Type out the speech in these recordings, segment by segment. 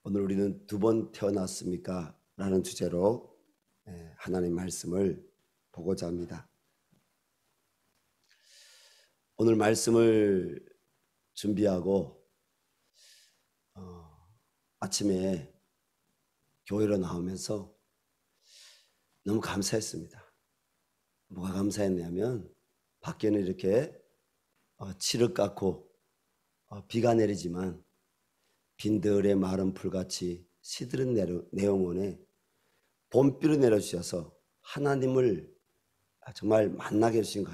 오늘 우리는 두 번 태어났습니까? 라는 주제로 하나님 말씀을 보고자 합니다. 오늘 말씀을 준비하고 아침에 교회로 나오면서 너무 감사했습니다. 뭐가 감사했냐면 밖에는 이렇게 칠흑 깎고 비가 내리지만 빈들의 마른 풀같이 시들은 내영혼에 봄비를 내려주셔서 하나님을 정말 만나게 해주신 그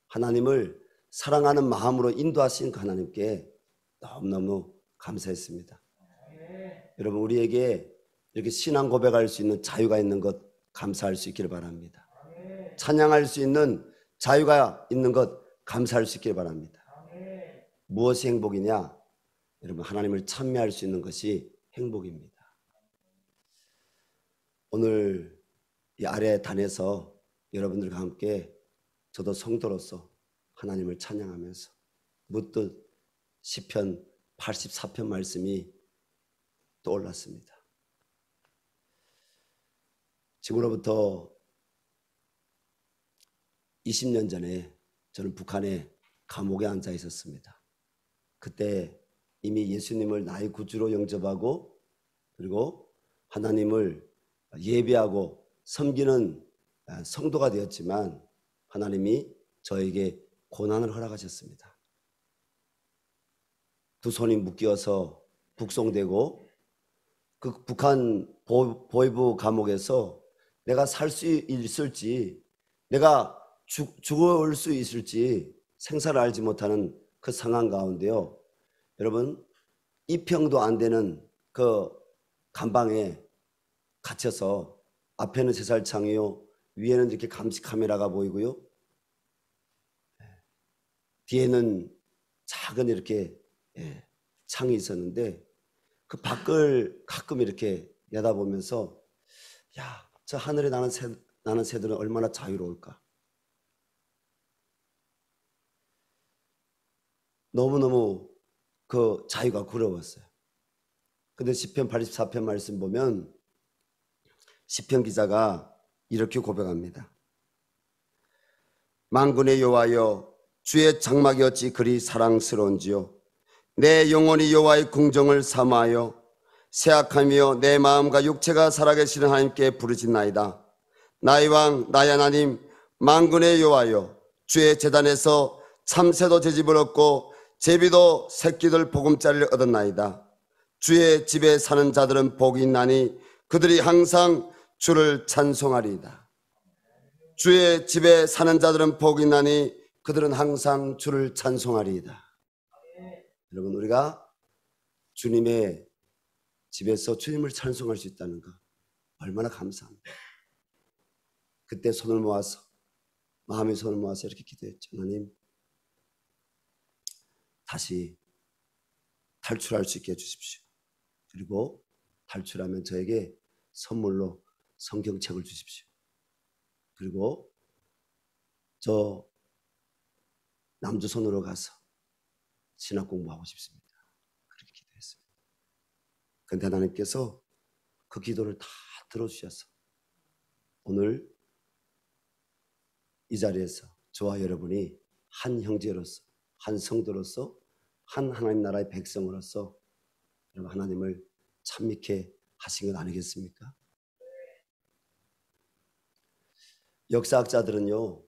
하나님을 사랑하는 마음으로 인도하신 그 하나님께 너무너무 감사했습니다. 여러분, 우리에게 이렇게 신앙 고백할 수 있는 자유가 있는 것 감사할 수 있기를 바랍니다. 찬양할 수 있는 자유가 있는 것 감사할 수 있기를 바랍니다. 무엇이 행복이냐? 여러분, 하나님을 찬미할 수 있는 것이 행복입니다. 오늘 이 아래 단에서 여러분들과 함께 저도 성도로서 하나님을 찬양하면서 문득 시편 84편 말씀이 떠올랐습니다. 지금으로부터 20년 전에 저는 북한의 감옥에 앉아 있었습니다. 그때 이미 예수님을 나의 구주로 영접하고 그리고 하나님을 예배하고 섬기는 성도가 되었지만 하나님이 저에게 고난을 허락하셨습니다. 두 손이 묶여서 북송되고 그 북한 보위부 감옥에서 내가 살 수 있을지 내가 죽을 수 있을지 생사를 알지 못하는 그 상황 가운데요. 여러분, 이평도 안 되는 그 감방에 갇혀서 앞에는 제살창이요, 위에는 이렇게 감시 카메라가 보이고요, 뒤에는 작은 이렇게 창이 있었는데 그 밖을 가끔 이렇게 내다보면서 야, 저 하늘에 나는 새들은 얼마나 자유로울까. 너무너무 그 자유가 부러웠어요. 근데 시편 84편 말씀 보면 시편 기자가 이렇게 고백합니다. 만군의 여호와여, 주의 장막이 어찌 그리 사랑스러운지요. 내 영혼이 여호와의 궁정을 삼아하여 새악하며 내 마음과 육체가 살아계시는 하나님께 부르짖나이다. 나의 왕 나의 하나님, 만군의 여호와여, 주의 제단에서 참새도 제 집을 얻고 제비도 새끼들 보금자리를 얻었나이다. 주의 집에 사는 자들은 복이 있나니 그들이 항상 주를 찬송하리이다. 주의 집에 사는 자들은 복이 있나니 그들은 항상 주를 찬송하리이다. 여러분, 우리가 주님의 집에서 주님을 찬송할 수 있다는 것 얼마나 감사합니다. 그때 손을 모아서 마음의 손을 모아서 이렇게 기도했죠. 하나님, 다시 탈출할 수 있게 해주십시오. 그리고 탈출하면 저에게 선물로 성경책을 주십시오. 그리고 저 남조선으로 가서 신학 공부하고 싶습니다. 그렇게 기도했습니다. 그런데 하나님께서 그 기도를 다 들어주셔서 오늘 이 자리에서 저와 여러분이 한 형제로서, 한 성도로서, 한 하나님 나라의 백성으로서 여러분 하나님을 찬미케 하신 것 아니겠습니까? 역사학자들은요,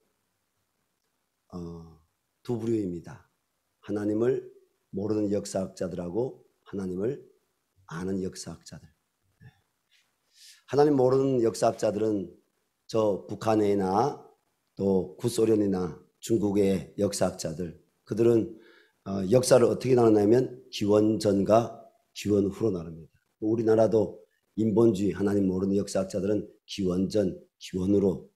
두 부류입니다. 하나님을 모르는 역사학자들하고 하나님을 아는 역사학자들. 하나님 모르는 역사학자들은 저 북한이나 또 구소련이나 중국의 역사학자들, 그들은 역사를 어떻게 나누냐면 기원전과 기원후로 나눕니다. 우리나라도 인본주의, 하나님 모르는 역사학자들은 기원전, 기원후로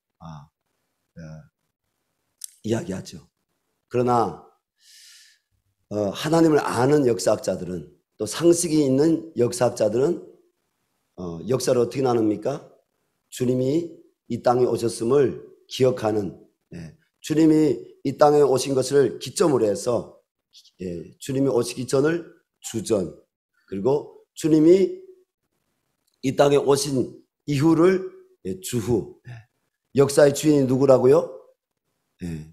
이야기하죠. 그러나 하나님을 아는 역사학자들은, 또 상식이 있는 역사학자들은 역사를 어떻게 나눕니까? 주님이 이 땅에 오셨음을 기억하는, 주님이 이 땅에 오신 것을 기점으로 해서 주님이 오시기 전을 주전, 그리고 주님이 이 땅에 오신 이후를 주후, 역사의 주인이 누구라고요?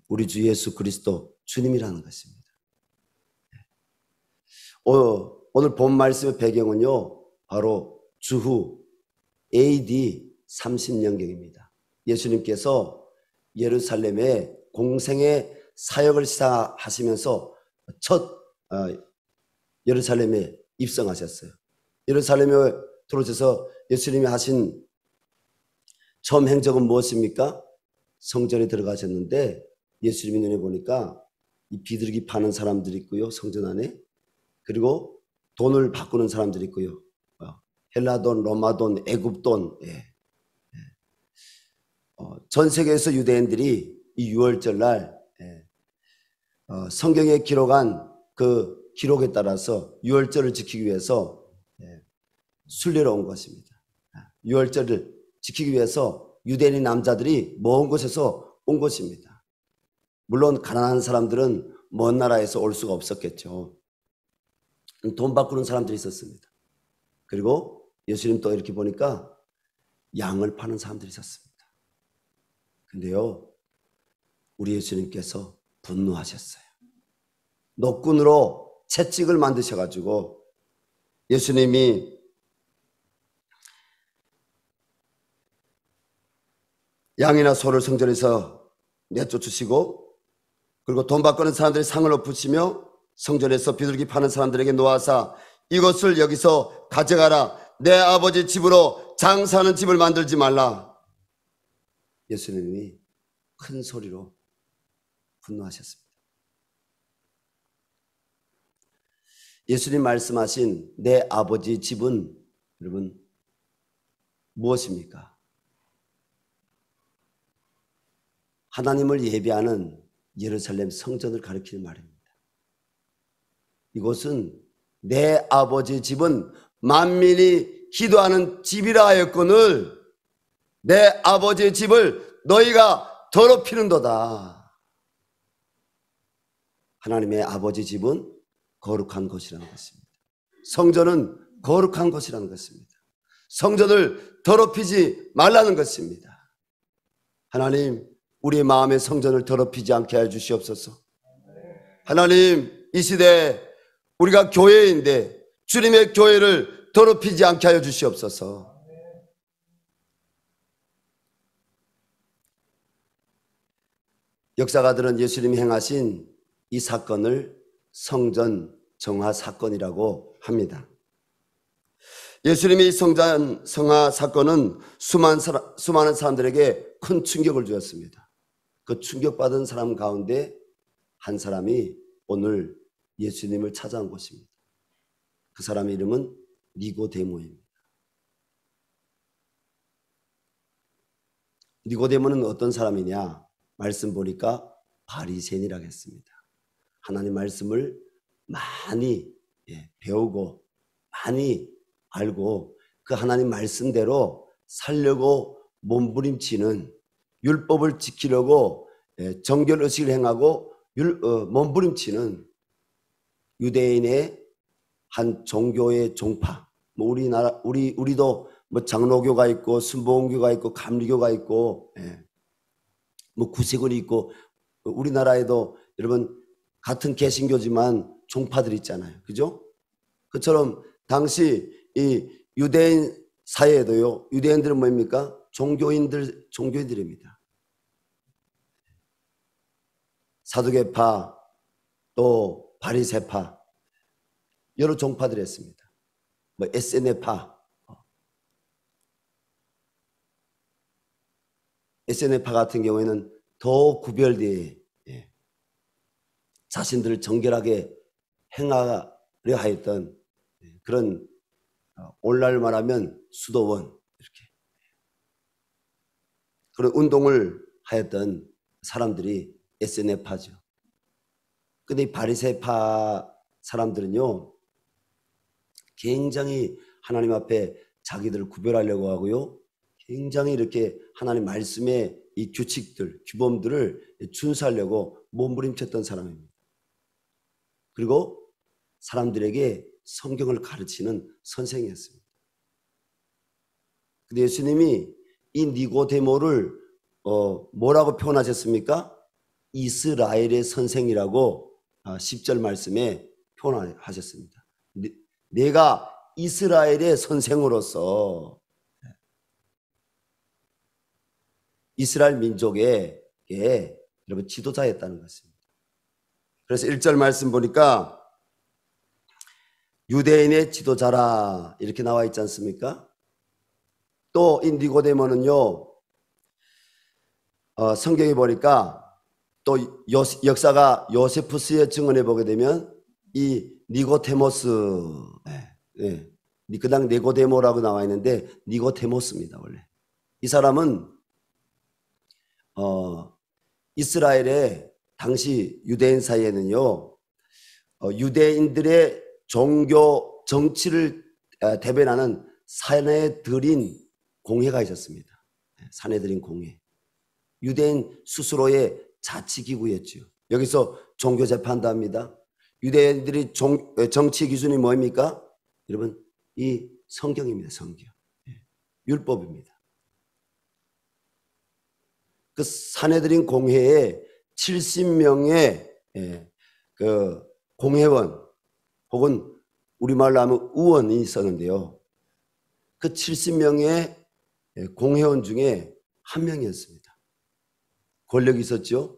우리 주 예수 그리스도 주님이라는 것입니다. 오늘 본 말씀의 배경은요, 바로 주후 AD 30년경입니다. 예수님께서 예루살렘에 공생의 사역을 시작하시면서 첫 예루살렘에 입성하셨어요. 예루살렘에 들어오셔서 예수님이 하신 처음 행적은 무엇입니까? 성전에 들어가셨는데 예수님이 눈에 보니까 이 비둘기 파는 사람들이 있고요, 성전 안에. 그리고 돈을 바꾸는 사람들이 있고요. 헬라돈, 로마돈, 애굽돈. 전 세계에서 유대인들이 이 유월절날 성경에 기록한 그 기록에 따라서 유월절을 지키기 위해서 순례로 온 것입니다. 유월절을 지키기 위해서 유대인 남자들이 먼 곳에서 온 것입니다. 물론 가난한 사람들은 먼 나라에서 올 수가 없었겠죠. 돈 바꾸는 사람들이 있었습니다. 그리고 예수님 또 이렇게 보니까 양을 파는 사람들이 있었습니다. 근데요, 우리 예수님께서 분노하셨어요. 노끈으로 채찍을 만드셔가지고 예수님이 양이나 소를 성전에서 내쫓으시고, 그리고 돈 바꾸는 사람들이 상을 엎으시며 성전에서 비둘기 파는 사람들에게 놓아사 이것을 여기서 가져가라. 내 아버지 집으로 장사하는 집을 만들지 말라. 예수님이 큰 소리로 분노하셨습니다. 예수님 말씀하신 내 아버지 집은 여러분 무엇입니까? 하나님을 예배하는 예루살렘 성전을 가리키는 말입니다. 이곳은 내 아버지 집은 만민이 기도하는 집이라 하였거늘 내 아버지의 집을 너희가 더럽히는도다. 하나님의 아버지 집은 거룩한 것이라는 것입니다. 성전은 거룩한 것이라는 것입니다. 성전을 더럽히지 말라는 것입니다. 하나님, 우리의 마음의 성전을 더럽히지 않게 해 주시옵소서. 하나님, 이 시대에 우리가 교회인데 주님의 교회를 더럽히지 않게 하여 주시옵소서. 역사가들은 예수님이 행하신 이 사건을 성전 정화 사건이라고 합니다. 예수님의 성전 성화 사건은 수많은 사람들에게 큰 충격을 주었습니다. 그 충격받은 사람 가운데 한 사람이 오늘 예수님을 찾아온 것입니다. 그 사람의 이름은 니고데모입니다. 니고데모는 어떤 사람이냐? 말씀 보니까 바리새인이라고 했습니다. 하나님 말씀을 많이 배우고 많이 알고 그 하나님 말씀대로 살려고 몸부림치는, 율법을 지키려고 정결의식을 행하고 몸부림치는 유대인의 한 종교의 종파. 우리도 뭐 장로교가 있고 순복음교가 있고 감리교가 있고 뭐 구세군이 있고, 우리나라에도 여러분 같은 개신교지만 종파들이 있잖아요. 그죠? 그처럼 당시 이 유대인 사회에도요, 유대인들은 뭡니까? 종교인들입니다. 사두개파, 또 바리새파, 여러 종파들이 있습니다. 뭐 에세네파, 에세네파 같은 경우에는 더 구별되어 자신들을 정결하게 행하려 하였던 그런, 오늘날 말하면 수도원, 이렇게 그런 운동을 하였던 사람들이 에세네파죠. 근데 이 바리새파 사람들은요, 굉장히 하나님 앞에 자기들을 구별하려고 하고요, 굉장히 이렇게 하나님 말씀의 이 규칙들, 규범들을 준수하려고 몸부림쳤던 사람입니다. 그리고 사람들에게 성경을 가르치는 선생이었습니다. 근데 예수님이 이 니고데모를 뭐라고 표현하셨습니까? 이스라엘의 선생이라고 10절 말씀에 표현하셨습니다. 내가 이스라엘의 선생으로서 이스라엘 민족의 여러분 지도자였다는 것입니다. 그래서 1절 말씀 보니까 유대인의 지도자라 이렇게 나와 있지 않습니까? 또 이 니고데모는요, 성경에 보니까 또 역사가 요세푸스의 증언에 보게 되면 이 니고데모스, 그냥 니고데모라고 나와 있는데 니고데모스입니다. 원래 이 사람은 이스라엘의 당시 유대인 사이에는요, 유대인들의 종교 정치를 대변하는 사내들인 공회가 있었습니다. 사내들인 공회. 유대인 스스로의 자치기구였죠. 여기서 종교 재판도 합니다. 유대인들이 정치 기준이 뭡니까? 여러분, 이 성경입니다. 성경. 율법입니다. 그 사내들인 공회에 70명의 그 공회원 혹은 우리말로 하면 의원이 있었는데요. 그 70명의 공회원 중에 한 명이었습니다. 권력이 있었죠.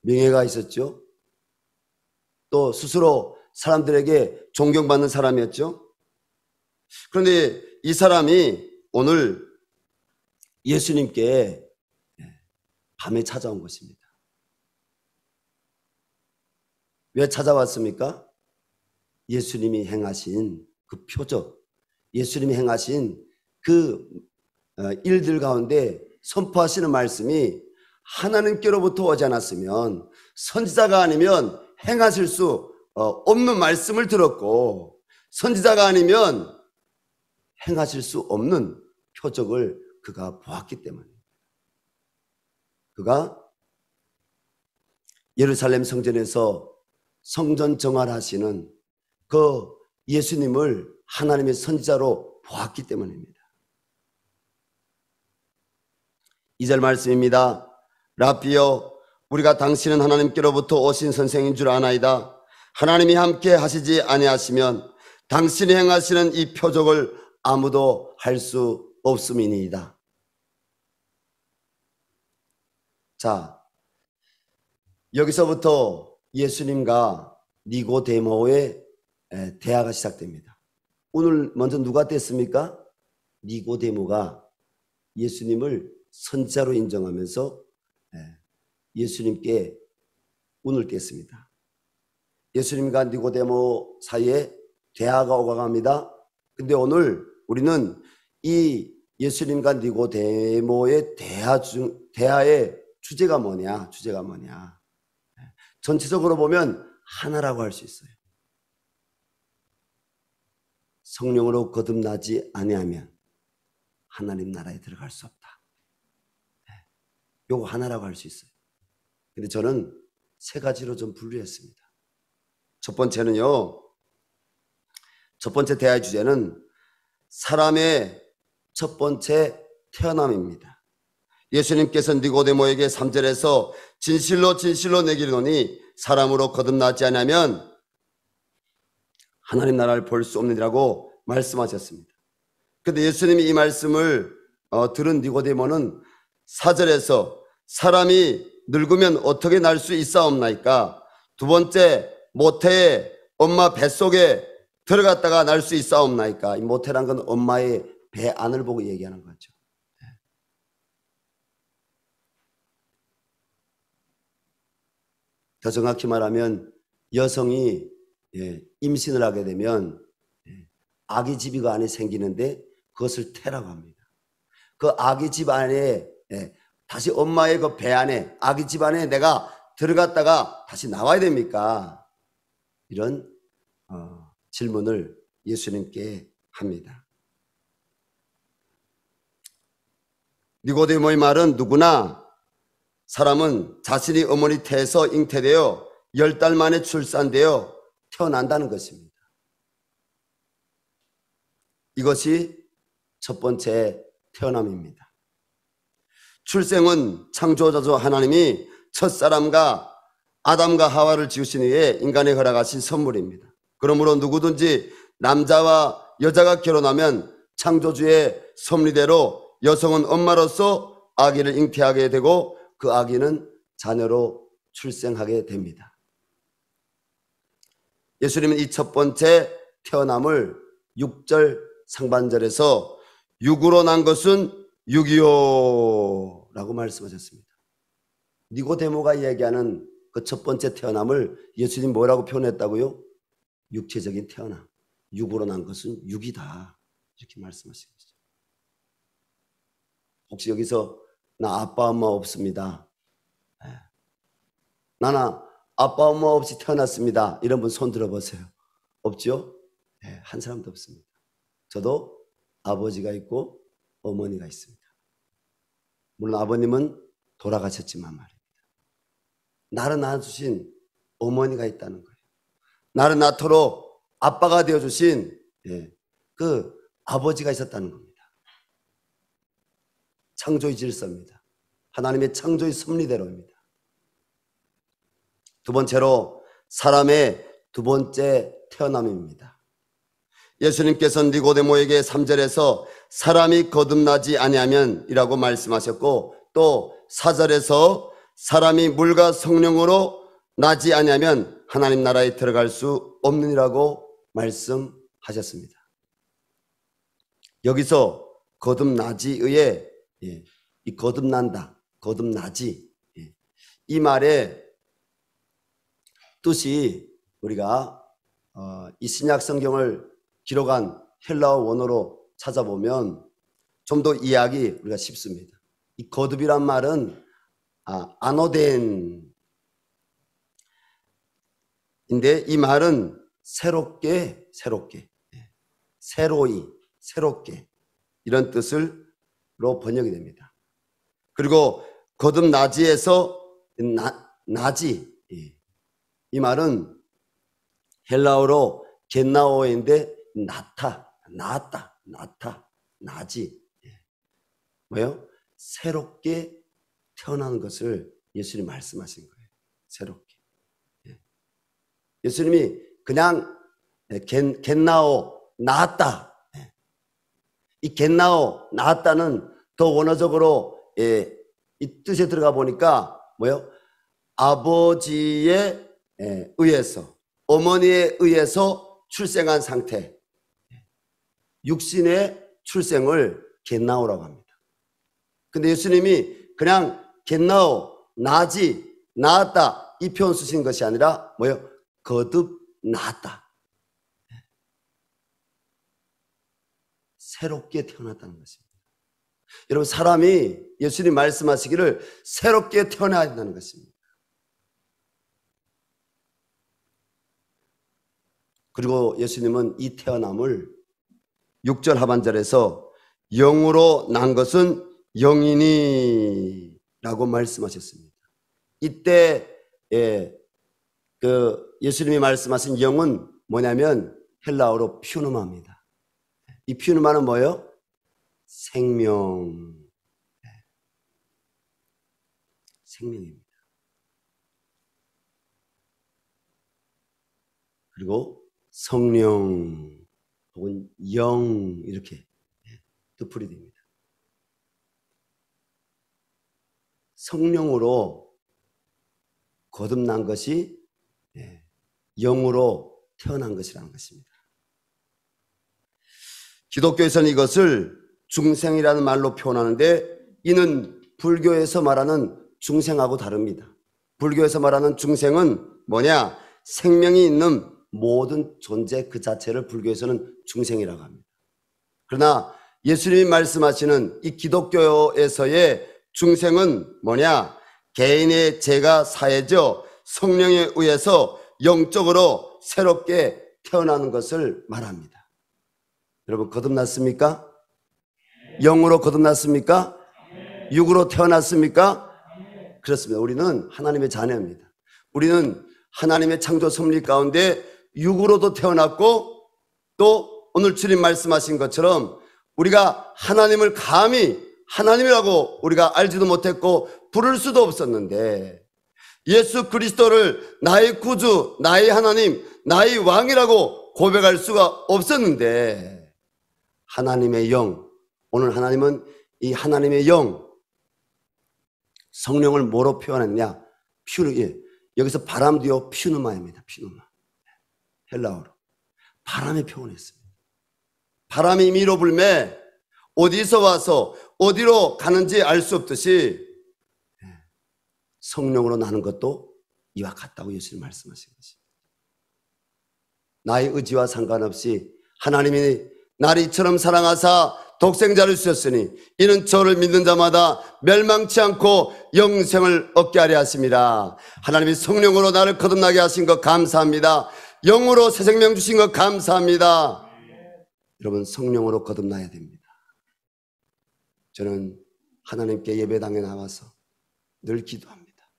명예가 있었죠. 또 스스로 사람들에게 존경받는 사람이었죠. 그런데 이 사람이 오늘 예수님께 밤에 찾아온 것입니다. 왜 찾아왔습니까? 예수님이 행하신 그 표적, 예수님이 행하신 그 일들 가운데 선포하시는 말씀이 하나님께로부터 오지 않았으면 선지자가 아니면 행하실 수 없는 말씀을 들었고, 선지자가 아니면 행하실 수 없는 표적을 그가 보았기 때문입니다. 그가 예루살렘 성전에서 성전 정화하시는 그 예수님을 하나님의 선지자로 보았기 때문입니다. 2절 말씀입니다. 라비여, 우리가 당신은 하나님께로부터 오신 선생인 줄 아나이다. 하나님이 함께 하시지 아니하시면 당신이 행하시는 이 표적을 아무도 할 수 없음이니이다. 자, 여기서부터 예수님과 니고데모의 대화가 시작됩니다. 오늘 먼저 누가 됐습니까? 니고데모가 예수님을 선지자로 인정하면서 예수님께 운을 뗐습니다. 예수님과 니고데모 사이에 대화가 오가갑니다. 근데 오늘 우리는 이 예수님과 니고데모의 대화의 주제가 뭐냐? 전체적으로 보면 하나라고 할 수 있어요. 성령으로 거듭나지 아니하면 하나님 나라에 들어갈 수 없다. 요거 하나라고 할 수 있어요. 근데 저는 세 가지로 좀 분류했습니다. 첫 번째는요, 첫 번째 대화의 주제는 사람의 첫 번째 태어남입니다. 예수님께서 니고데모에게 3절에서 진실로 진실로 내게 이르노니 사람으로 거듭나지 않으면 하나님 나라를 볼 수 없느니라고 말씀하셨습니다. 그런데 예수님이 이 말씀을 들은 니고데모는 4절에서 사람이 늙으면 어떻게 날 수 있사옵나이까? 두 번째, 모태의 엄마 뱃속에 들어갔다가 날 수 있사옵나이까? 이 모태란 건 엄마의 배 안을 보고 얘기하는 거죠. 더 정확히 말하면 여성이 임신을 하게 되면 아기 집이가 안에 생기는데 그것을 태라고 합니다. 그 아기 집 안에 다시 엄마의 그 배 안에 아기 집 안에 내가 들어갔다가 다시 나와야 됩니까? 이런 질문을 예수님께 합니다. 니고데모의 말은 누구나 사람은 자신이 어머니 태에서 잉태되어 10달 만에 출산되어 태어난다는 것입니다. 이것이 첫 번째 태어남입니다. 출생은 창조자죠 하나님이 첫사람과 아담과 하와를 지으신 후에 인간에 허락하신 선물입니다. 그러므로 누구든지 남자와 여자가 결혼하면 창조주의 섭리대로 여성은 엄마로서 아기를 잉태하게 되고 그 아기는 자녀로 출생하게 됩니다. 예수님은 이 첫 번째 태어남을 6절 상반절에서 육으로 난 것은 육이요 라고 말씀하셨습니다. 니고데모가 얘기하는 그 첫 번째 태어남을 예수님 뭐라고 표현했다고요? 육체적인 태어남, 육으로 난 것은 육이다 이렇게 말씀하신 거죠. 혹시 여기서 나 아빠 엄마 없습니다, 나는 아빠 엄마 없이 태어났습니다, 이런 분 손 들어보세요. 없죠? 네, 한 사람도 없습니다. 저도 아버지가 있고 어머니가 있습니다. 물론 아버님은 돌아가셨지만 말입니다. 나를 낳아주신 어머니가 있다는 거예요. 나를 낳도록 아빠가 되어주신 그 아버지가 있었다는 겁니다. 창조의 질서입니다. 하나님의 창조의 섭리대로입니다. 두 번째로 사람의 두 번째 태어남입니다. 예수님께서는 니고데모에게 3절에서 사람이 거듭나지 아니하면 이라고 말씀하셨고, 또 4절에서 사람이 물과 성령으로 나지 아니하면 하나님 나라에 들어갈 수 없느니라고 말씀하셨습니다. 여기서 거듭나지의 이 거듭난다, 거듭나지, 이 말의 뜻이 우리가 이 신약 성경을 기록한 헬라어 원어로 찾아보면 좀 더 이해하기 우리가 쉽습니다. 이 거듭이란 말은 아노덴인데, 이 말은 새롭게, 새롭게 이런 뜻으로 번역이 됩니다. 그리고 거듭나지에서 나지, 이 말은 헬라어로 겟나오인데 나았다, 나지. 뭐예요? 새롭게 태어나는 것을 예수님이 말씀하신 거예요. 새롭게. 예수님이 그냥 겟나오, 나았다. 이 겟나오, 나았다는 더 원어적으로 이 뜻에 들어가 보니까 뭐예요? 아버지에 의해서, 어머니에 의해서 출생한 상태, 육신의 출생을 겟나오라고 합니다. 근데 예수님이 그냥 겟나오, 나지, 나았다 이 표현 쓰신 것이 아니라 뭐예요? 거듭 나았다, 새롭게 태어났다는 것입니다. 여러분, 사람이 예수님 말씀하시기를 새롭게 태어나야 한다는 것입니다. 그리고 예수님은 이 태어남을 6절 하반절에서 영으로 난 것은 영이니 라고 말씀하셨습니다. 이때 예수님이 말씀하신 영은 뭐냐면 헬라어로 퓨누마입니다. 이 퓨누마는 뭐예요? 생명, 생명입니다. 그리고 성령 혹은 영 이렇게 뜻풀이 됩니다. 성령으로 거듭난 것이 영으로 태어난 것이라는 것입니다. 기독교에서는 이것을 중생이라는 말로 표현하는데, 이는 불교에서 말하는 중생하고 다릅니다. 불교에서 말하는 중생은 뭐냐? 생명이 있는 모든 존재 그 자체를 불교에서는 중생이라고 합니다. 그러나 예수님이 말씀하시는 이 기독교에서의 중생은 뭐냐? 개인의 죄가 사해져 성령에 의해서 영적으로 새롭게 태어나는 것을 말합니다. 여러분, 거듭났습니까? 영으로 거듭났습니까? 육으로 태어났습니까? 그렇습니다. 우리는 하나님의 자녀입니다. 우리는 하나님의 창조 섭리 가운데 육으로도 태어났고 또 오늘 주님 말씀하신 것처럼 우리가 하나님을 감히 하나님이라고 우리가 알지도 못했고 부를 수도 없었는데, 예수 그리스도를 나의 구주, 나의 하나님, 나의 왕이라고 고백할 수가 없었는데, 하나님의 영, 오늘 하나님은 이 하나님의 영, 성령을 뭐로 표현했냐? 여기서 바람도요, 피누마입니다. 피누마. 헬라어로. 바람에 표현했습니다. 바람이 미로 불매 어디서 와서 어디로 가는지 알 수 없듯이 성령으로 나는 것도 이와 같다고 예수님 말씀하신 것입니다. 나의 의지와 상관없이 하나님이 나를 이처럼 사랑하사 독생자를 주셨으니 이는 저를 믿는 자마다 멸망치 않고 영생을 얻게 하려 하심이라. 하나님이 성령으로 나를 거듭나게 하신 것 감사합니다. 영으로 새 생명 주신 것 감사합니다. 여러분, 성령으로 거듭나야 됩니다. 저는 하나님께 예배당에 나와서 늘 기도합니다.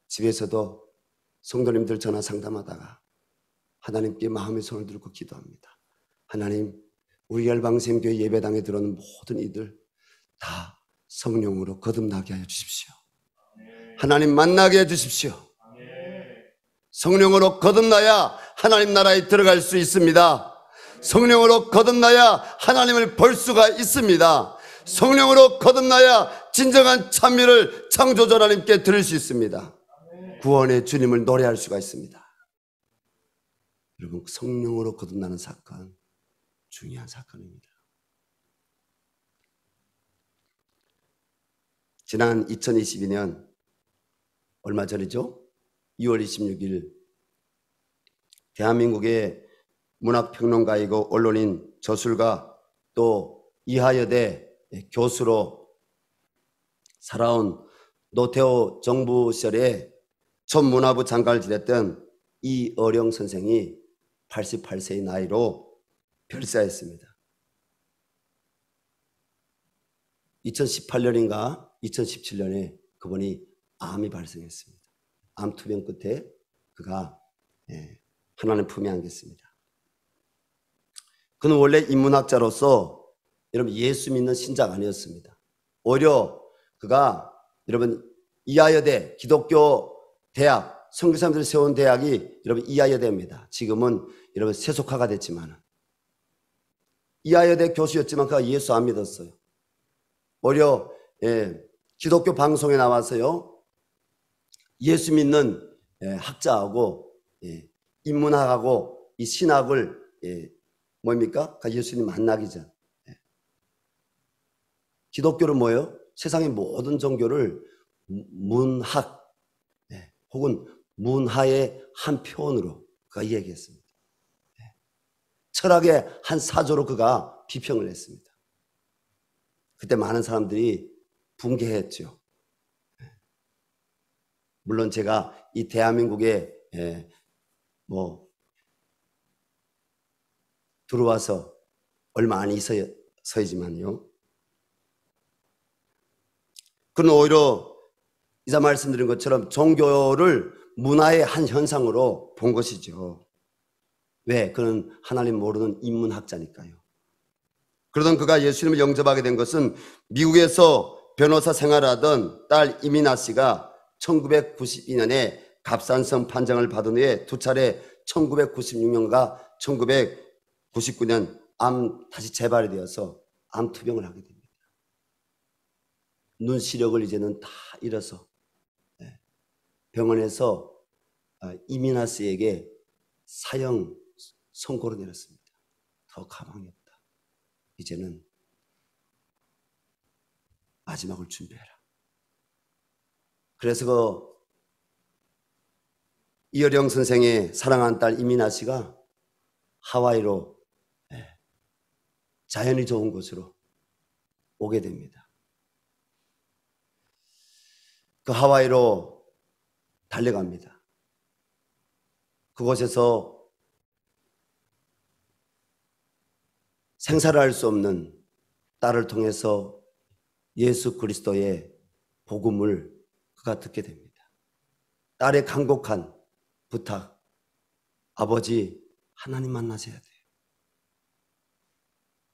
집에서도 성도님들 전화 상담하다가 하나님께 마음의 손을 들고 기도합니다. 하나님, 우리 열방생교회 예배당에 들어오는 모든 이들 다 성령으로 거듭나게 하여 주십시오. 하나님 만나게 해 주십시오. 성령으로 거듭나야 하나님 나라에 들어갈 수 있습니다. 성령으로 거듭나야 하나님을 볼 수가 있습니다. 성령으로 거듭나야 진정한 찬미를 창조주 하나님께 들을 수 있습니다. 구원의 주님을 노래할 수가 있습니다. 여러분, 성령으로 거듭나는 사건, 중요한 사건입니다. 지난 2022년 얼마 전이죠? 2월 26일 대한민국의 문학평론가이고 언론인 저술가 또 이하여대 교수로 살아온 노태우 정부 시절에 첫 문화부 장관을 지냈던 이어령 선생이 88세의 나이로 별세했습니다. 2018년인가 2017년에 그분이 암이 발생했습니다. 암 투병 끝에 그가 하나님 품에 안겼습니다. 그는 원래 인문학자로서 여러분 예수 믿는 신자가 아니었습니다. 오히려 그가 여러분 이하여대 기독교 대학, 선교사님들이 세운 대학이 여러분 이하여대입니다. 지금은 여러분 세속화가 됐지만 이하여대 교수였지만 그가 예수 안 믿었어요. 오히려 기독교 방송에 나와서요 예수 믿는 학자하고 인문학하고 이 신학을 뭡니까? 예수님 만나기 전 기독교는 뭐예요? 세상의 모든 종교를 문학 혹은 문화의 한 표현으로 그가 이야기했습니다. 철학의 한 사조로 그가 비평을 했습니다. 그때 많은 사람들이 붕괴했죠. 물론 제가 이 대한민국에 들어와서 얼마 안 있어야지만요. 그는 오히려 이자 말씀드린 것처럼 종교를 문화의 한 현상으로 본 것이죠. 왜? 그는 하나님 모르는 인문학자니까요. 그러던 그가 예수님을 영접하게 된 것은 미국에서 변호사 생활하던 딸 이민아 씨가 1992년에 갑산성 판정을 받은 후에 두 차례 1996년과 1999년 암 다시 재발이 되어서 암 투병을 하게 됩니다. 눈 시력을 이제는 다 잃어서 병원에서 이민아 씨에게 사형 선고를 내렸습니다. 더 가망이 없다. 이제는 마지막을 준비해라. 그래서 이어령 선생의 사랑한 딸 이민아 씨가 하와이로 자연이 좋은 곳으로 오게 됩니다. 그 하와이로 달려갑니다. 그곳에서 생사를 알 수 없는 딸을 통해서 예수 그리스도의 복음을 그가 듣게 됩니다. 딸의 간곡한 부탁, 아버지 하나님 만나셔야 돼요.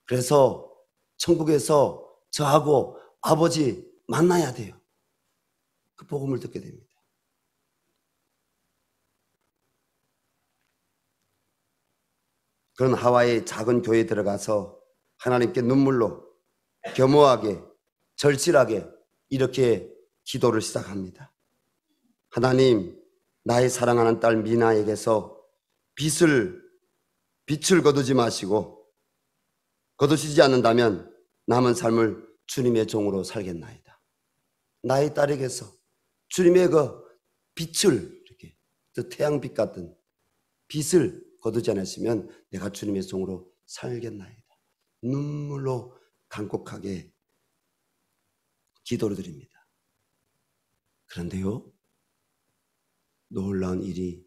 그래서 천국에서 저하고 아버지 만나야 돼요. 그 복음을 듣게 됩니다. 그런 하와이의 작은 교회에 들어가서 하나님께 눈물로 겸허하게 절실하게 이렇게 기도를 시작합니다. 하나님, 나의 사랑하는 딸 미나에게서 빛을 거두지 마시고 거두시지 않는다면 남은 삶을 주님의 종으로 살겠나이다. 나의 딸에게서 주님의 그 빛을 이렇게 태양빛 같은 빛을 거두지 않으시면 내가 주님의 종으로 살겠나이다. 눈물로 간곡하게 기도를 드립니다. 그런데요, 놀라운 일이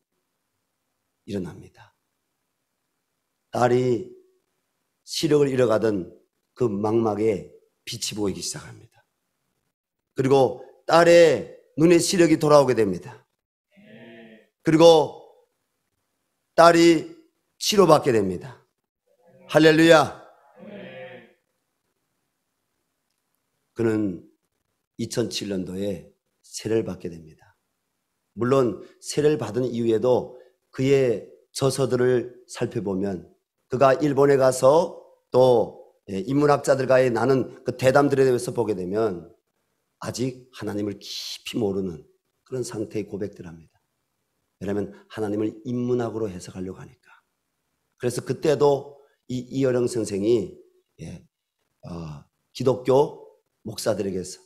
일어납니다. 딸이 시력을 잃어가던 그 망막에 빛이 보이기 시작합니다. 그리고 딸의 눈에 시력이 돌아오게 됩니다. 그리고 딸이 치료받게 됩니다. 할렐루야. 그는 2007년도에 세례를 받게 됩니다. 물론 세례를 받은 이후에도 그의 저서들을 살펴보면 그가 일본에 가서 또 인문학자들과의 나눈 그 대담들에 대해서 보게 되면 아직 하나님을 깊이 모르는 그런 상태의 고백들을 합니다. 왜냐하면 하나님을 인문학으로 해석하려고 하니까. 그래서 그때도 이 이어령 선생이 기독교 목사들에게서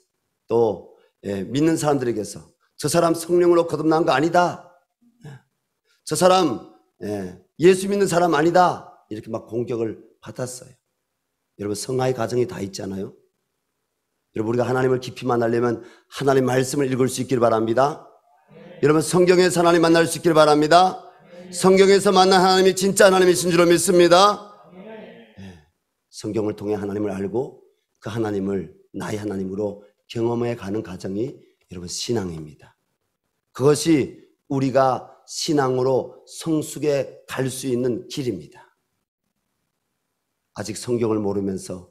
또 믿는 사람들에게서 저 사람 성령으로 거듭난 거 아니다. 저 사람 예수 믿는 사람 아니다. 이렇게 막 공격을 받았어요. 여러분, 성화의 과정이 다 있잖아요. 여러분, 우리가 하나님을 깊이 만나려면 하나님 말씀을 읽을 수 있길 바랍니다. 여러분, 성경에서 하나님 만날 수 있길 바랍니다. 성경에서 만난 하나님이 진짜 하나님이신 줄로 믿습니다. 성경을 통해 하나님을 알고 그 하나님을 나의 하나님으로 경험해 가는 과정이 여러분 신앙입니다. 그것이 우리가 신앙으로 성숙에 갈 수 있는 길입니다. 아직 성경을 모르면서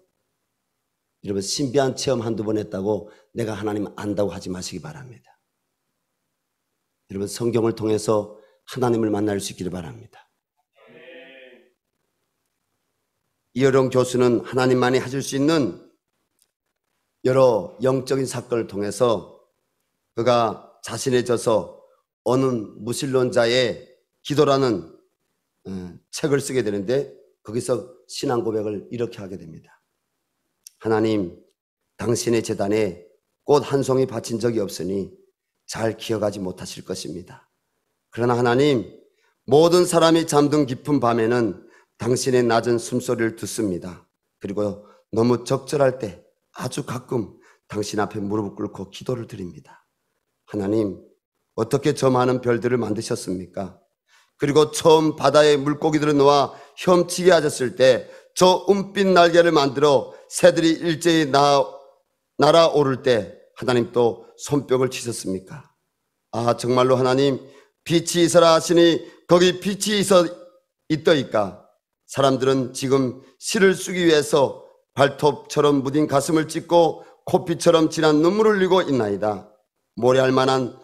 여러분 신비한 체험 한두 번 했다고 내가 하나님 안다고 하지 마시기 바랍니다. 여러분, 성경을 통해서 하나님을 만날 수 있기를 바랍니다. 이어령 교수는 하나님만이 하실 수 있는 여러 영적인 사건을 통해서 그가 자신의 저서 어느 무신론자의 기도라는 책을 쓰게 되는데 거기서 신앙 고백을 이렇게 하게 됩니다. 하나님, 당신의 제단에 꽃 한 송이 바친 적이 없으니 잘 기억하지 못하실 것입니다. 그러나 하나님, 모든 사람이 잠든 깊은 밤에는 당신의 낮은 숨소리를 듣습니다. 그리고 너무 적절할 때 아주 가끔 당신 앞에 무릎을 꿇고 기도를 드립니다. 하나님, 어떻게 저 많은 별들을 만드셨습니까? 그리고 처음 바다에 물고기들을 놓아 헤엄치게 하셨을 때 저 은빛 날개를 만들어 새들이 일제히 날아오를 때 하나님 또 손뼉을 치셨습니까? 아, 정말로 하나님, 빛이 있어라 하시니 거기 빛이 있더이까? 사람들은 지금 씨를 쓰기 위해서 발톱처럼 무딘 가슴을 찢고 코피처럼 진한 눈물을 흘리고 있나이다. 모래할 만한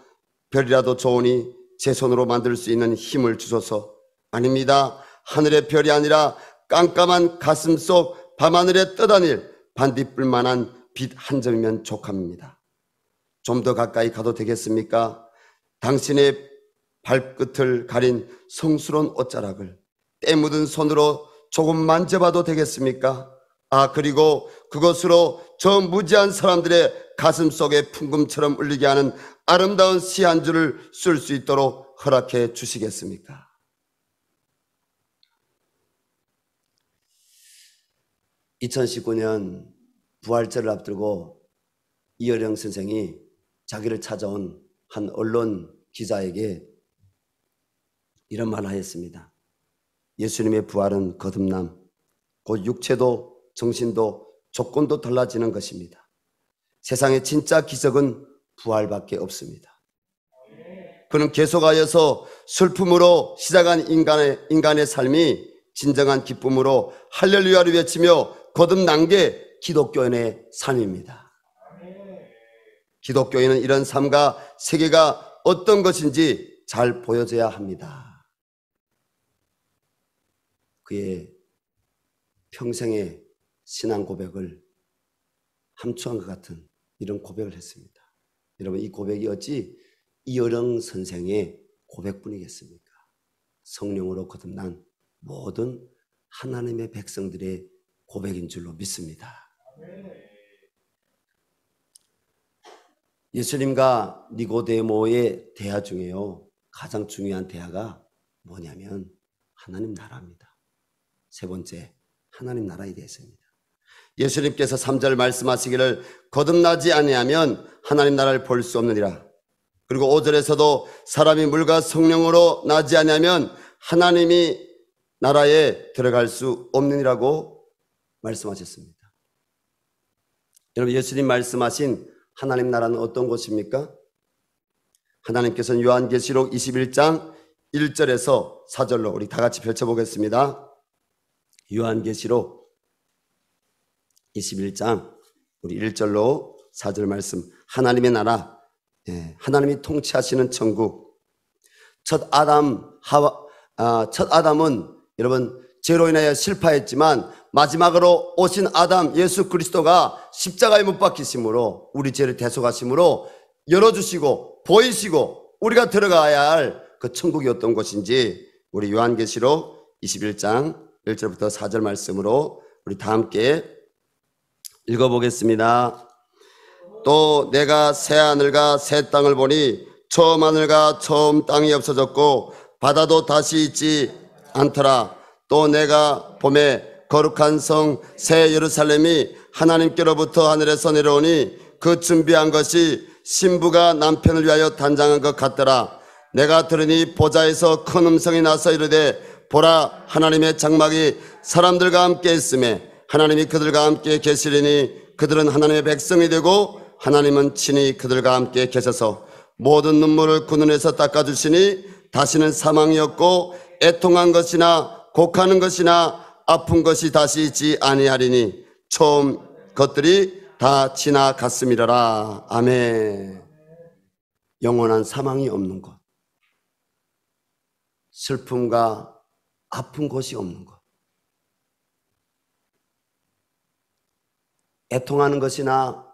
별이라도 좋으니 제 손으로 만들 수 있는 힘을 주소서. 아닙니다. 하늘의 별이 아니라 깜깜한 가슴 속 밤하늘에 떠다닐 반딧불만한 빛 한 점이면 족합니다. 좀 더 가까이 가도 되겠습니까? 당신의 발끝을 가린 성스러운 옷자락을 때 묻은 손으로 조금 만져봐도 되겠습니까? 아, 그리고 그것으로 저 무지한 사람들의 가슴 속에 풍금처럼 울리게 하는 아름다운 시 한 줄을 쓸 수 있도록 허락해 주시겠습니까? (2019년) 부활절을 앞두고 이어령 선생이 자기를 찾아온 한 언론 기자에게 이런 말을 하였습니다. 예수님의 부활은 거듭남, 곧 육체도 정신도 조건도 달라지는 것입니다. 세상의 진짜 기적은 부활밖에 없습니다. 그는 계속하여서 슬픔으로 시작한 인간의 삶이 진정한 기쁨으로 할렐루야를 외치며 거듭난 게 기독교인의 삶입니다. 기독교인은 이런 삶과 세계가 어떤 것인지 잘 보여줘야 합니다. 그의 평생의 신앙 고백을 함축한 것 같은 이런 고백을 했습니다. 여러분, 이 고백이 어찌 이어령 선생의 고백뿐이겠습니까? 성령으로 거듭난 모든 하나님의 백성들의 고백인 줄로 믿습니다. 예수님과 니고데모의 대화 중에요, 가장 중요한 대화가 뭐냐면 하나님 나라입니다. 세 번째, 하나님 나라에 대해서입니다. 예수님께서 3절 말씀하시기를 거듭나지 아니하면 하나님 나라를 볼 수 없느니라. 그리고 5절에서도 사람이 물과 성령으로 나지 아니하면 하나님이 나라에 들어갈 수 없느니라고 말씀하셨습니다. 여러분, 예수님 말씀하신 하나님 나라는 어떤 것입니까? 하나님께서는 요한계시록 21장 1절에서 4절로 우리 다 같이 펼쳐보겠습니다. 요한계시록 21장 우리 1절로 4절 말씀. 하나님의 나라, 하나님이 통치하시는 천국. 첫 아담은 여러분 죄로 인하여 실패했지만 마지막으로 오신 아담 예수 그리스도가 십자가에 못 박히심으로 우리 죄를 대속하심으로 열어주시고 보이시고 우리가 들어가야 할 그 천국이 어떤 것인지 우리 요한계시록 21장 1절부터 4절 말씀으로 우리 다 함께 읽어보겠습니다. 또 내가 새 하늘과 새 땅을 보니 처음 하늘과 처음 땅이 없어졌고 바다도 다시 있지 않더라. 또 내가 봄에 거룩한 성 새 예루살렘이 하나님께로부터 하늘에서 내려오니 그 준비한 것이 신부가 남편을 위하여 단장한 것 같더라. 내가 들으니 보좌에서 큰 음성이 나서 이르되 보라, 하나님의 장막이 사람들과 함께 있음에 하나님이 그들과 함께 계시리니 그들은 하나님의 백성이 되고 하나님은 친히 그들과 함께 계셔서 모든 눈물을 그 눈에서 닦아주시니 다시는 사망이 없고 애통한 것이나 곡하는 것이나 아픈 것이 다시 있지 아니하리니 처음 것들이 다 지나갔음이라라. 아멘. 영원한 사망이 없는 것, 슬픔과 아픈 것이 없는 것, 애통하는 것이나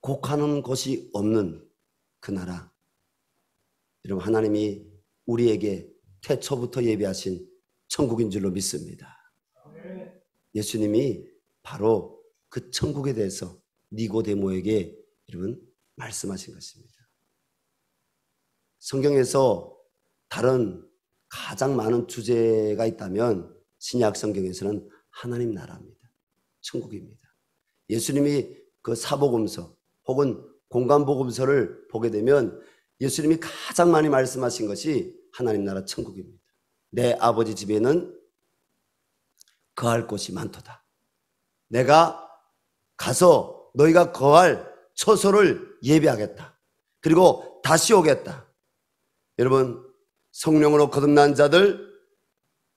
곡하는 것이 없는 그 나라. 여러분, 하나님이 우리에게 태초부터 예비하신 천국인 줄로 믿습니다. 예수님이 바로 그 천국에 대해서 니고데모에게 여러분 말씀하신 것입니다. 성경에서 다른 가장 많은 주제가 있다면 신약 성경에서는 하나님 나라입니다. 천국입니다. 예수님이 그 사복음서 혹은 공관복음서를 보게 되면 예수님이 가장 많이 말씀하신 것이 하나님 나라 천국입니다. 내 아버지 집에는 거할 곳이 많도다. 내가 가서 너희가 거할 처소를 예비하겠다. 그리고 다시 오겠다. 여러분, 성령으로 거듭난 자들,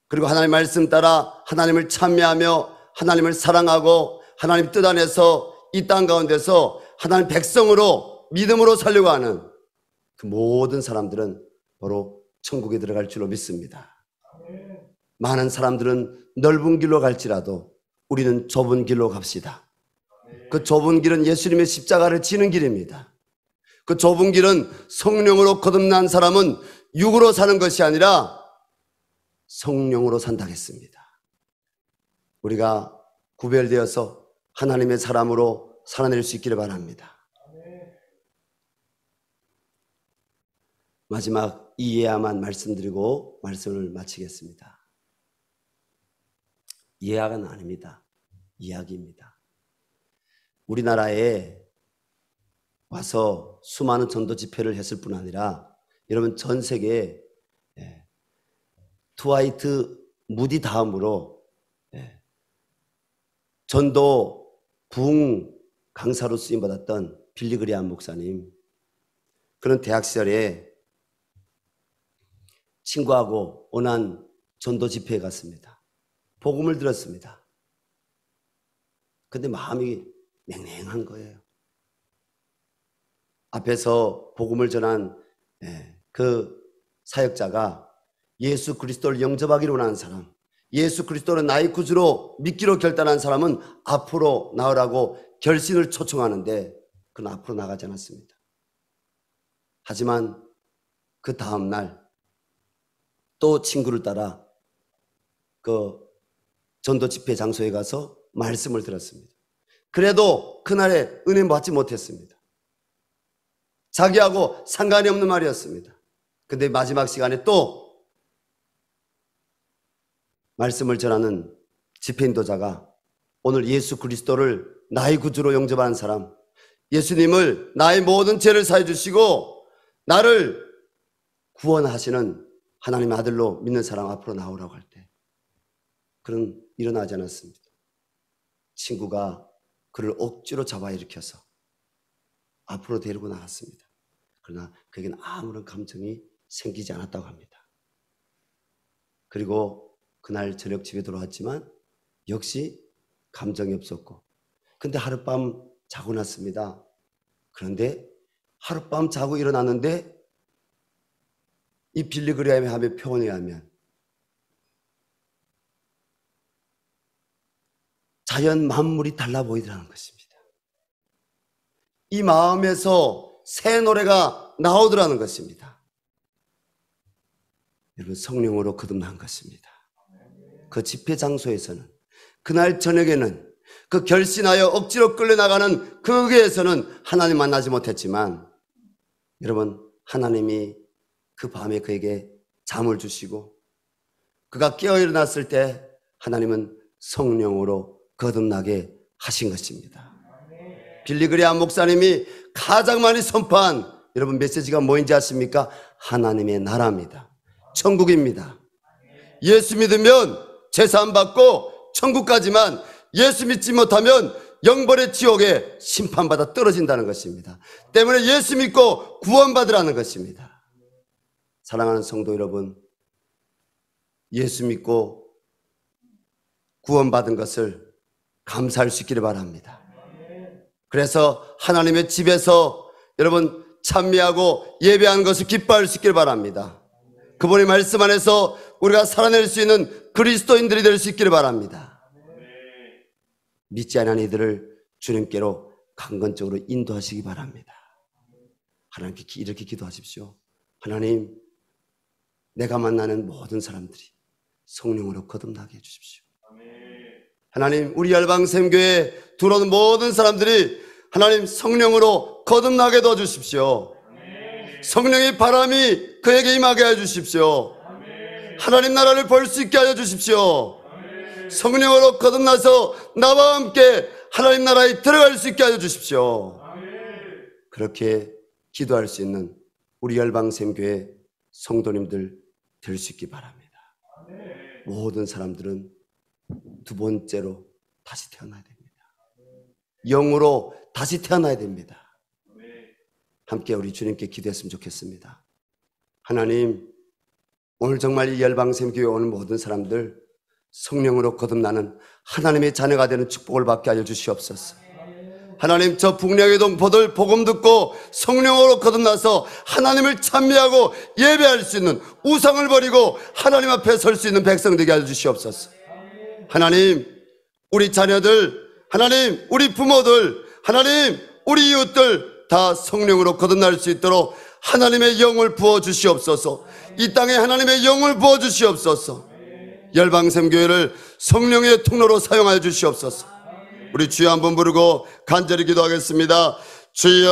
그리고 하나님 말씀 따라 하나님을 찬미하며 하나님을 사랑하고 하나님 뜻 안에서 이 땅 가운데서 하나님 백성으로 믿음으로 살려고 하는 그 모든 사람들은 바로 천국에 들어갈 줄로 믿습니다. 많은 사람들은 넓은 길로 갈지라도 우리는 좁은 길로 갑시다. 그 좁은 길은 예수님의 십자가를 지는 길입니다. 그 좁은 길은 성령으로 거듭난 사람은 육으로 사는 것이 아니라 성령으로 산다 했습니다. 우리가 구별되어서 하나님의 사람으로 살아낼 수 있기를 바랍니다. 마지막 이해야만 말씀드리고 말씀을 마치겠습니다. 예화가 아닙니다. 이야기입니다. 우리나라에 와서 수많은 전도 집회를 했을 뿐 아니라 여러분 전 세계에 트와이트 무디 다음으로 전도 부흥 강사로 쓰임받았던 빌리 그레이엄 목사님, 그런 대학 시절에 친구하고 원한 전도 집회에 갔습니다. 복음을 들었습니다. 근데 마음이 냉랭한 거예요. 앞에서 복음을 전한 그 사역자가 예수 그리스도를 영접하기로 원하는 사람, 예수 그리스도를 나의 구주로 믿기로 결단한 사람은 앞으로 나오라고 결신을 초청하는데 그는 앞으로 나가지 않았습니다. 하지만 그 다음 날 또 친구를 따라 그 전도 집회 장소에 가서 말씀을 들었습니다. 그래도 그날에 은혜 받지 못했습니다. 자기하고 상관이 없는 말이었습니다. 근데 마지막 시간에 또 말씀을 전하는 집회인도자가 오늘 예수 그리스도를 나의 구주로 영접하는 사람, 예수님을 나의 모든 죄를 사해 주시고 나를 구원하시는 하나님의 아들로 믿는 사람 앞으로 나오라고 할 때 그는 일어나지 않았습니다. 친구가 그를 억지로 잡아 일으켜서 앞으로 데리고 나갔습니다. 그러나 그에게는 아무런 감정이 생기지 않았다고 합니다. 그리고 그날 저녁 집에 들어왔지만 역시 감정이 없었고, 근데 하룻밤 자고 났습니다. 그런데 하룻밤 자고 일어났는데 이 빌리 그레이엄의 표현에 의하면 자연 만물이 달라 보이더라는 것입니다. 이 마음에서 새 노래가 나오더라는 것입니다. 여러분, 성령으로 거듭난 것입니다. 그 집회 장소에서는, 그날 저녁에는, 그 결신하여 억지로 끌려나가는 그 교회에서는 하나님 만나지 못했지만, 여러분, 하나님이 그 밤에 그에게 잠을 주시고 그가 깨어 일어났을 때 하나님은 성령으로 거듭나게 하신 것입니다. 빌리 그레이엄 목사님이 가장 많이 선포한 여러분 메시지가 뭐인지 아십니까? 하나님의 나라입니다. 천국입니다. 예수 믿으면 제사함 받고 천국 가지만 예수 믿지 못하면 영벌의 지옥에 심판받아 떨어진다는 것입니다. 때문에 예수 믿고 구원받으라는 것입니다. 사랑하는 성도 여러분, 예수 믿고 구원받은 것을 감사할 수 있기를 바랍니다. 그래서 하나님의 집에서 여러분 찬미하고 예배하는 것을 기뻐할 수 있기를 바랍니다. 그분의 말씀 안에서 우리가 살아낼 수 있는 그리스도인들이 될 수 있기를 바랍니다. 믿지 않은 이들을 주님께로 강건적으로 인도하시기 바랍니다. 하나님께 이렇게 기도하십시오. 하나님, 내가 만나는 모든 사람들이 성령으로 거듭나게 해주십시오. 하나님, 우리 열방샘교회에 들어오는 모든 사람들이 하나님 성령으로 거듭나게 도와주십시오. 성령의 바람이 그에게 임하게 해주십시오. 하나님 나라를 볼 수 있게 하여 주십시오. 성령으로 거듭나서 나와 함께 하나님 나라에 들어갈 수 있게 하여 주십시오. 그렇게 기도할 수 있는 우리 열방샘교회 성도님들 될 수 있기 바랍니다. 모든 사람들은 두 번째로 다시 태어나야 됩니다. 영으로 다시 태어나야 됩니다. 함께 우리 주님께 기도했으면 좋겠습니다. 하나님, 오늘 정말 이 열방샘교회에 오는 모든 사람들 성령으로 거듭나는 하나님의 자녀가 되는 축복을 받게 하여 주시옵소서. 하나님, 저 북녘의 동포들 복음 듣고 성령으로 거듭나서 하나님을 찬미하고 예배할 수 있는, 우상을 버리고 하나님 앞에 설 수 있는 백성 되게 하여 주시옵소서. 하나님, 우리 자녀들, 하나님, 우리 부모들, 하나님, 우리 이웃들 다 성령으로 거듭날 수 있도록 하나님의 영을 부어 주시옵소서. 이 땅에 하나님의 영을 부어 주시옵소서. 열방샘교회를 성령의 통로로 사용하여 주시옵소서. 우리 주여 한번 부르고 간절히 기도하겠습니다. 주여